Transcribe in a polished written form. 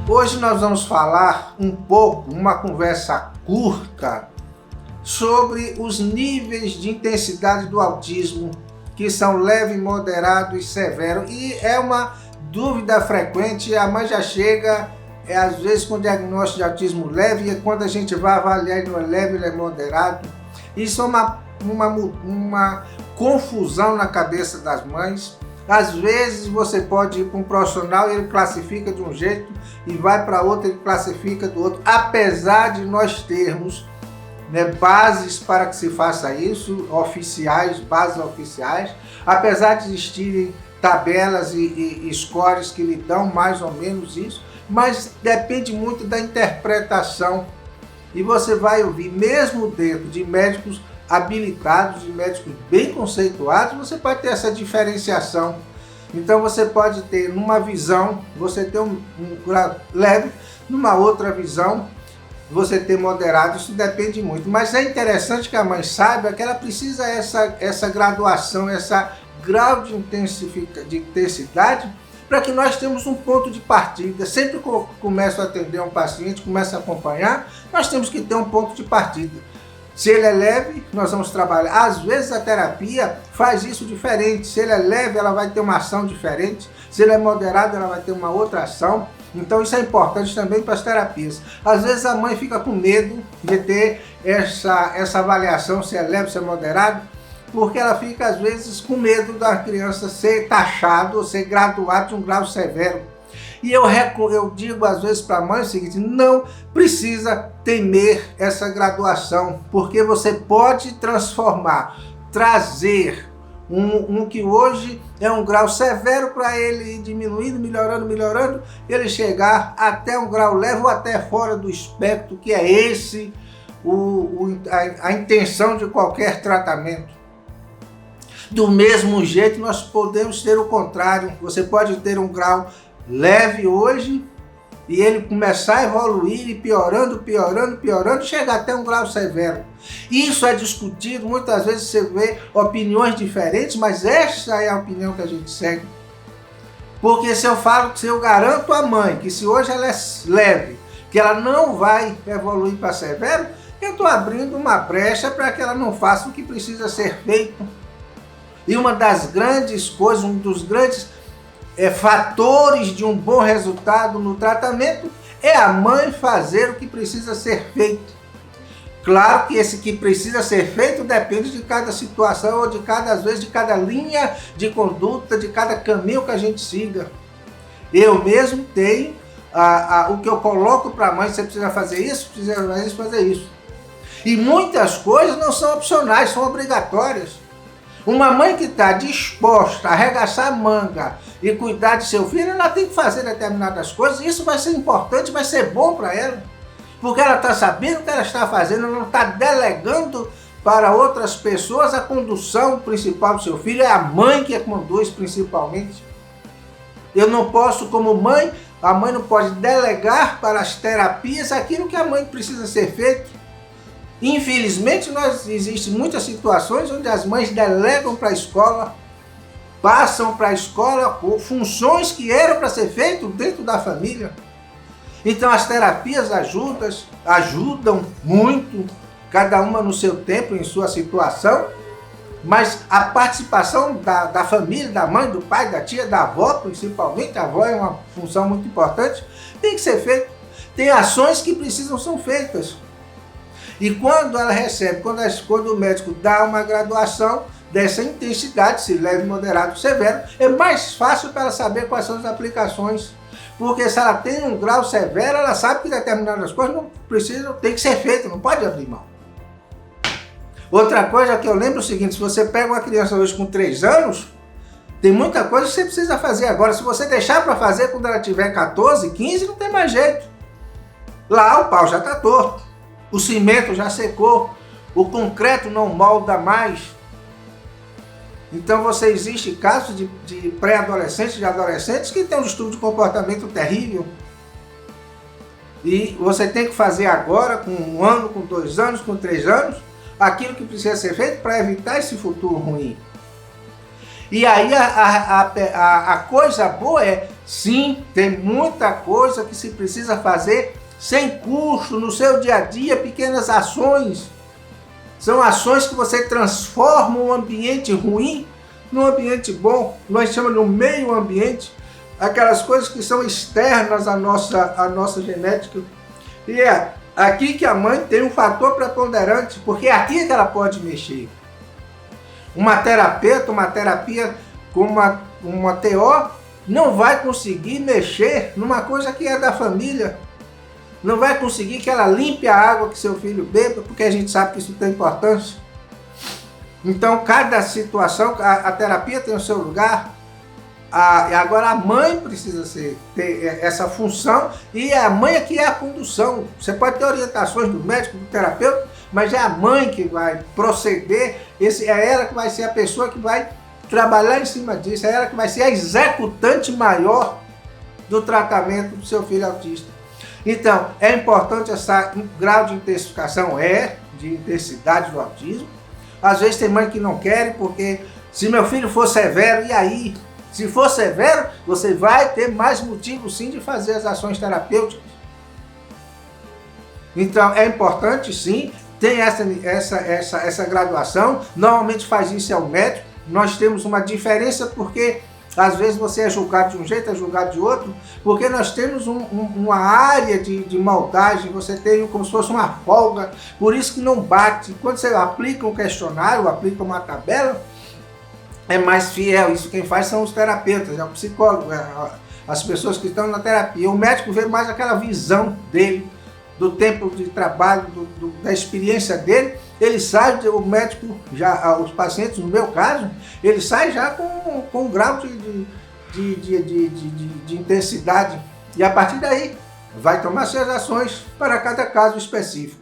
Hoje nós vamos falar um pouco, uma conversa curta, sobre os níveis de intensidade do autismo, que são leve, moderado e severo. E é uma dúvida frequente, a mãe já chega, às vezes com diagnóstico de autismo leve, e quando a gente vai avaliar ele não é leve, ele é moderado. Isso é uma confusão na cabeça das mães. Às vezes você pode ir para um profissional e ele classifica de um jeito e vai para outro e ele classifica do outro. Apesar de nós termos bases para que se faça isso, bases oficiais, apesar de existirem tabelas e scores que lhe dão mais ou menos isso, mas depende muito da interpretação. E você vai ouvir, mesmo dentro de médicos habilitados, de médicos bem conceituados, você pode ter essa diferenciação. Então você pode ter numa visão, você ter um grau leve, numa outra visão, você ter moderado, isso depende muito. Mas é interessante que a mãe saiba que ela precisa essa graduação, essa grau de intensidade, para que nós tenhamos um ponto de partida. Sempre que eu começo a atender um paciente, começo a acompanhar, nós temos que ter um ponto de partida. Se ele é leve, nós vamos trabalhar. Às vezes a terapia faz isso diferente. Se ele é leve, ela vai ter uma ação diferente. Se ele é moderado, ela vai ter uma outra ação. Então isso é importante também para as terapias. Às vezes a mãe fica com medo de ter essa avaliação, se é leve, se é moderado, porque ela fica às vezes com medo da criança ser taxado ou ser graduado de um grau severo. E eu digo às vezes para a mãe o seguinte: não precisa temer essa graduação, porque você pode transformar, trazer um que hoje é um grau severo para ele ir diminuindo, melhorando, ele chegar até um grau leve ou até fora do espectro, que é esse a intenção de qualquer tratamento. Do mesmo jeito, nós podemos ter o contrário. Você pode ter um grau leve hoje e ele começar a evoluir e piorando, chegar até um grau severo. Isso é discutido, muitas vezes você vê opiniões diferentes, mas essa é a opinião que a gente segue. Porque se eu garanto à mãe que se hoje ela é leve, que ela não vai evoluir para severo, eu estou abrindo uma brecha para que ela não faça o que precisa ser feito. E uma das grandes coisas, um dos grandes fatores de um bom resultado no tratamento é a mãe fazer o que precisa ser feito. Claro que esse que precisa ser feito depende de cada situação, ou de cada linha de conduta, de cada caminho que a gente siga. Eu mesmo tenho o que eu coloco para a mãe: você precisa fazer isso, precisa fazer isso. E muitas coisas não são opcionais, são obrigatórias. Uma mãe que está disposta a arregaçar a manga e cuidar de seu filho, ela tem que fazer determinadas coisas. Isso vai ser importante, vai ser bom para ela, porque ela está sabendo o que ela está fazendo, ela não está delegando para outras pessoas a condução principal do seu filho. É a mãe que conduz principalmente. Eu não posso, como mãe, a mãe não pode delegar para as terapias aquilo que a mãe precisa ser feito. Infelizmente, existem muitas situações onde as mães delegam para a escola, passam para a escola por funções que eram para ser feitas dentro da família. Então as terapias ajudam muito, cada uma no seu tempo, em sua situação, mas a participação da família, da mãe, do pai, da tia, da avó, principalmente, a avó é uma função muito importante, tem que ser feita. Tem ações que precisam ser feitas. E quando ela recebe, quando o médico dá uma graduação dessa intensidade, se leve, moderado, severo, é mais fácil para ela saber quais são as aplicações. Porque se ela tem um grau severo, ela sabe que determinadas coisas não precisam, tem que ser feitas, não pode abrir mão. Outra coisa que eu lembro é o seguinte: se você pega uma criança hoje com 3 anos, tem muita coisa que você precisa fazer agora. Se você deixar para fazer quando ela tiver 14, 15, não tem mais jeito. Lá o pau já está torto. O cimento já secou, o concreto não molda mais. Então existe casos de pré-adolescentes, de adolescentes que têm um distúrbio de comportamento terrível. E você tem que fazer agora, com 1 ano, com 2 anos, com 3 anos, aquilo que precisa ser feito para evitar esse futuro ruim. E aí a coisa boa é, Sim, tem muita coisa que se precisa fazer sem custo no seu dia a dia, pequenas ações. São ações que você transforma um ambiente ruim num ambiente bom. Nós chamamos de um meio ambiente, aquelas coisas que são externas à nossa genética. E é aqui que a mãe tem um fator preponderante, porque é aqui que ela pode mexer. Uma terapeuta, uma terapia com uma TO, não vai conseguir mexer numa coisa que é da família. Não vai conseguir que ela limpe a água que seu filho beba, porque a gente sabe que isso tem importância. Então, cada situação, a terapia tem o seu lugar. Agora, a mãe precisa ter essa função, e é a mãe que é a condução. Você pode ter orientações do médico, do terapeuta, mas é a mãe que vai proceder, é ela que vai ser a pessoa que vai trabalhar em cima disso, é ela que vai ser a executante maior do tratamento do seu filho autista. Então, é importante esse grau de intensificação, de intensidade do autismo. Às vezes tem mãe que não quer, porque se meu filho for severo, e aí? Se for severo, você vai ter mais motivo sim de fazer as ações terapêuticas. Então, é importante sim, tem essa graduação, normalmente faz isso o médico. Nós temos uma diferença porque às vezes você é julgado de um jeito, é julgado de outro, porque nós temos uma área de moldagem, você tem como se fosse uma folga, por isso que não bate. Quando você aplica um questionário, aplica uma tabela, é mais fiel. Isso quem faz são os terapeutas, é o psicólogo, as pessoas que estão na terapia. O médico vê mais aquela visão dele, do tempo de trabalho, da experiência dele. Ele sai, o médico, os pacientes, no meu caso, ele sai já com um grau de intensidade. E a partir daí, vai tomar suas ações para cada caso específico.